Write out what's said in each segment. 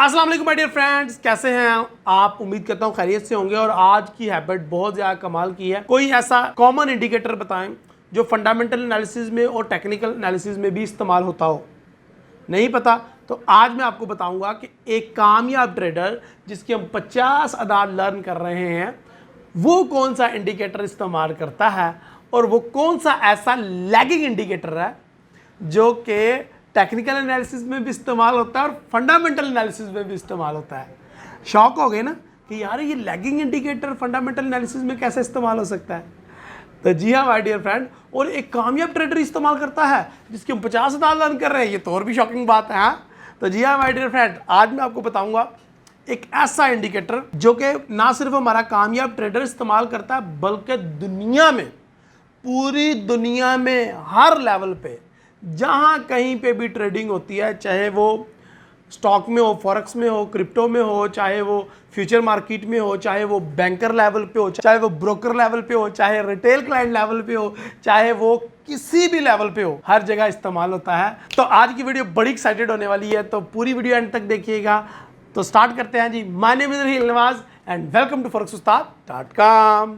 अस्सलाम वालेकुम my dear friends, कैसे हैं आप? उम्मीद करता हूँ खैरियत से होंगे। और आज की हैबिट बहुत ज़्यादा कमाल की है। कोई ऐसा कॉमन इंडिकेटर बताएं जो फंडामेंटल एनालिसिस में और टेक्निकल एनालिसिस में भी इस्तेमाल होता हो। नहीं पता तो आज मैं आपको बताऊंगा कि एक कामयाब ट्रेडर जिसके हम 50 अदाद लर्न कर रहे हैं वो कौन सा इंडिकेटर इस्तेमाल करता है और वो कौन सा ऐसा लैगिंग इंडिकेटर है जो कि टेक्निकल एनालिसिस में भी इस्तेमाल होता है और फंडामेंटल एनालिसिस में भी इस्तेमाल होता है। शॉक हो गए ना कि यार ये लैगिंग इंडिकेटर फंडामेंटल एनालिसिस में कैसे इस्तेमाल हो सकता है। तो जी हाँ माय डियर फ्रेंड, और एक कामयाब ट्रेडर इस्तेमाल करता है जिसके हम 50 साल लर्न कर रहे हैं, ये तो और भी शॉकिंग बात है। हाँ, तो जी हाँ माय डियर फ्रेंड, आज मैं आपको बताऊंगा एक ऐसा इंडिकेटर जो कि ना सिर्फ हमारा कामयाब ट्रेडर इस्तेमाल करता है बल्कि दुनिया में, पूरी दुनिया में हर लेवल पे जहाँ कहीं पे भी ट्रेडिंग होती है, चाहे वो स्टॉक में हो, फॉरेक्स में हो, क्रिप्टो में हो, चाहे वो फ्यूचर मार्केट में हो, चाहे वो बैंकर लेवल पे हो, चाहे वो ब्रोकर लेवल पे हो, चाहे रिटेल क्लाइंट लेवल पे हो, चाहे वो किसी भी लेवल पे हो, हर जगह इस्तेमाल होता है। तो आज की वीडियो बड़ी एक्साइटेड होने वाली है, तो पूरी वीडियो एंड तक देखिएगा। तो स्टार्ट करते हैं जी। My name is Raheel Nawaz and welcome to forex-ustad.com।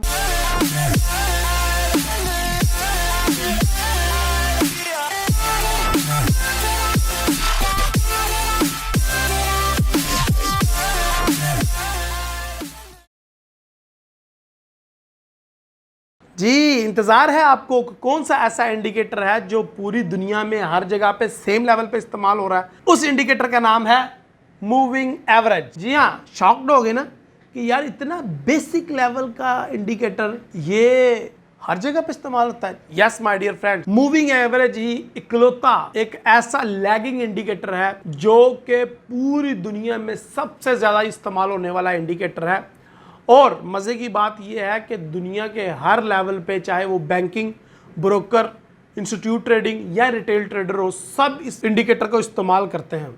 जी, इंतज़ार है आपको कौन सा ऐसा इंडिकेटर है जो पूरी दुनिया में हर जगह पे सेम लेवल पे इस्तेमाल हो रहा है। उस इंडिकेटर का नाम है मूविंग एवरेज। जी हाँ, शॉक्ड हो गए ना कि यार इतना बेसिक लेवल का इंडिकेटर ये हर जगह पे इस्तेमाल होता है। Yes my dear friend, moving average ही इकलौता एक ऐसा लैगिंग इंडिकेटर है जो कि पूरी दुनिया में सबसे ज़्यादा इस्तेमाल होने वाला इंडिकेटर है। और मज़े की बात यह है कि दुनिया के हर लेवल पे, चाहे वो बैंकिंग, ब्रोकर, इंस्टीट्यूट ट्रेडिंग या रिटेल ट्रेडर हो, सब इस इंडिकेटर को इस्तेमाल करते हैं।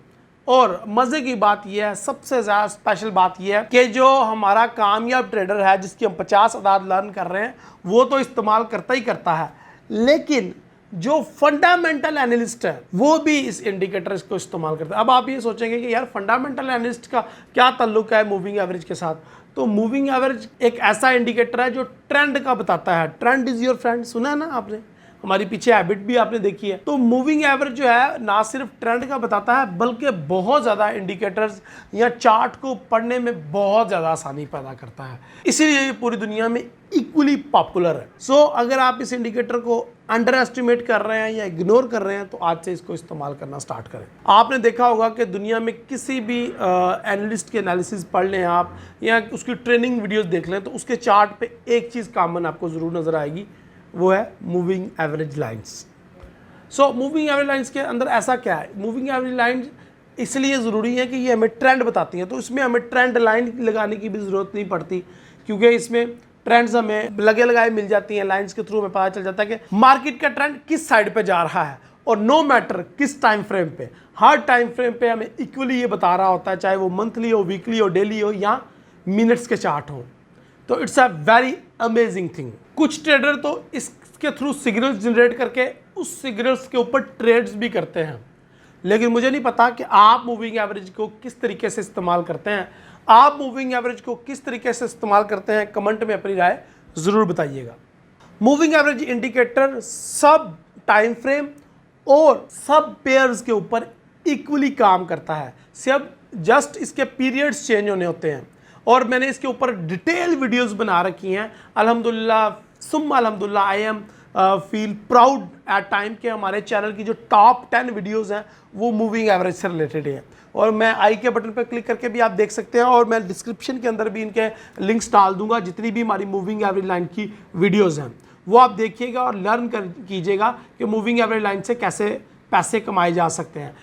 और मज़े की बात यह है, सबसे ज़्यादा स्पेशल बात यह है कि जो हमारा कामयाब ट्रेडर है जिसकी हम 50 अदाद लर्न कर रहे हैं वो तो इस्तेमाल करता ही करता है, लेकिन जो फंडामेंटल एनालिस्ट है वो भी इस इंडिकेटर को इस्तेमाल करता है। अब आप ये सोचेंगे कि यार फंडामेंटल एनालिस्ट का क्या ताल्लुक है मूविंग एवरेज के साथ। तो मूविंग एवरेज एक ऐसा इंडिकेटर है जो ट्रेंड का बताता है। ट्रेंड इज योर फ्रेंड, सुना है ना आपने, हमारी पीछे हैबिट भी आपने देखी है। तो मूविंग एवरेज जो है ना सिर्फ ट्रेंड का बताता है बल्कि बहुत ज़्यादा इंडिकेटर्स या चार्ट को पढ़ने में बहुत ज़्यादा आसानी पैदा करता है, इसीलिए ये पूरी दुनिया में इक्वली पॉपुलर है। सो अगर आप इस इंडिकेटर को अंडर एस्टिमेट कर रहे हैं या इग्नोर कर रहे हैं तो आज से इसको इस्तेमाल करना स्टार्ट करें। आपने देखा होगा कि दुनिया में किसी भी एनालिस्ट के एनालिसिस पढ़ लें आप या उसकी ट्रेनिंग वीडियोस देख लें तो उसके चार्ट पे एक चीज़ कॉमन आपको ज़रूर नज़र आएगी, वो है moving average lines. So moving average lines के अंदर ऐसा क्या है? मूविंग एवरेज लाइंस इसलिए ज़रूरी है कि ये हमें ट्रेंड बताती हैं। तो इसमें हमें ट्रेंड लाइन लगाने की भी ज़रूरत नहीं पड़ती क्योंकि इसमें ट्रेंड्स हमें लगे लगाए मिल जाती हैं। लाइंस के थ्रू हमें पता चल जाता है कि मार्केट का ट्रेंड किस साइड पे जा रहा है और नो मैटर किस टाइम फ्रेम पे, हर टाइम फ्रेम पे हमें इक्वली ये बता रहा होता है, चाहे वो मंथली हो, वीकली हो, डेली हो या मिनट्स के चार्ट हो। तो it's a very amazing thing. कुछ ट्रेडर तो इसके थ्रू सिग्नल्स जनरेट करके उस सिग्नल्स के ऊपर ट्रेड्स भी करते हैं, लेकिन मुझे नहीं पता कि आप मूविंग एवरेज को किस तरीके से इस्तेमाल करते हैं। आप मूविंग एवरेज को किस तरीके से इस्तेमाल करते हैं, कमेंट में अपनी राय ज़रूर बताइएगा। मूविंग एवरेज इंडिकेटर सब टाइम फ्रेम और सब पेयर्स के ऊपर इक्वली काम करता है, सिर्फ जस्ट इसके पीरियड्स चेंज होने होते हैं। और मैंने इसके ऊपर डिटेल वीडियोस बना रखी हैं। अल्हम्दुलिल्लाह सुम्मा अल्हम्दुलिल्लाह, I am feel proud at time के हमारे चैनल की जो टॉप 10 वीडियोस हैं वो मूविंग एवरेज से रिलेटेड है। और मैं आई के बटन पर क्लिक करके भी आप देख सकते हैं और मैं डिस्क्रिप्शन के अंदर भी इनके लिंक्स डाल दूंगा। जितनी भी हमारी मूविंग एवरेज लाइन की वीडियोज़ हैं वो आप देखिएगा और लर्न कीजिएगा कि मूविंग एवरेज लाइन से कैसे पैसे कमाए जा सकते हैं।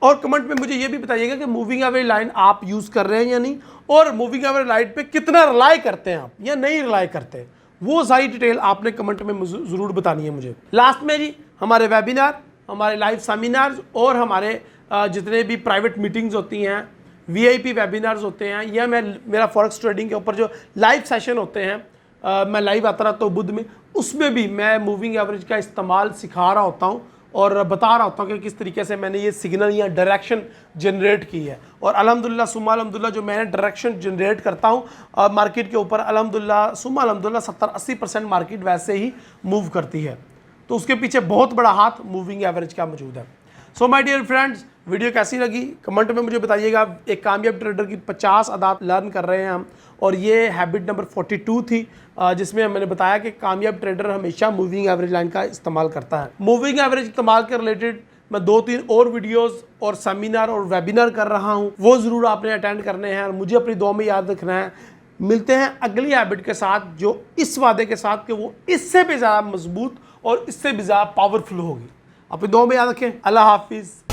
और कमेंट में मुझे ये भी बताइएगा कि मूविंग एवरेज लाइन आप यूज़ कर रहे हैं या नहीं, और मूविंग एवरेज लाइन पे कितना रिलाई करते हैं आप या नहीं रिलाई करते। वो सारी डिटेल आपने कमेंट में ज़रूर बतानी है मुझे। लास्ट में जी हमारे वेबिनार, हमारे लाइव सेमिनार्स और हमारे जितने भी प्राइवेट मीटिंग्स होती हैं, वीआईपी वेबिनार्स होते हैं या मेरा फॉरेक्स ट्रेडिंग के ऊपर जो लाइव सेशन होते हैं, मैं लाइव आता रहता हूँ बुध में, उसमें भी मैं मूविंग एवरेज का इस्तेमाल सिखा रहा होता हूँ और बता रहा होता हूँ कि किस तरीके से मैंने ये सिग्नल या डायरेक्शन जनरेट की है। और अल्हम्दुलिल्लाह सुम्मा अल्हम्दुलिल्लाह जो मैंने डायरेक्शन जनरेट करता हूँ मार्केट के ऊपर, अल्हम्दुलिल्लाह सुम्मा अल्हम्दुलिल्लाह 70-80% मार्केट वैसे ही मूव करती है। तो उसके पीछे बहुत बड़ा हाथ मूविंग एवरेज का मौजूद है। So my dear friends, video कैसी लगी कमेंट में मुझे बताइएगा। एक कामयाब ट्रेडर की 50 आदत लर्न कर रहे हैं हम, और ये हैबिट नंबर 42 थी जिसमें मैंने बताया कि कामयाब ट्रेडर हमेशा मूविंग एवरेज लाइन का इस्तेमाल करता है। मूविंग एवरेज इस्तेमाल के रिलेटेड मैं 2-3 और वीडियोस और सेमिनार और वेबिनार कर रहा हूँ, वो ज़रूर आपने अटेंड करने हैं और मुझे अपनी दुआ में याद रखना है। मिलते हैं अगली हैबिट के साथ, जो इस वादे के साथ कि वो इससे भी ज़्यादा मजबूत और इससे भी ज़्यादा पावरफुल होगी। अपनी दुआ में याद रखें। अल्लाह हाफिज़।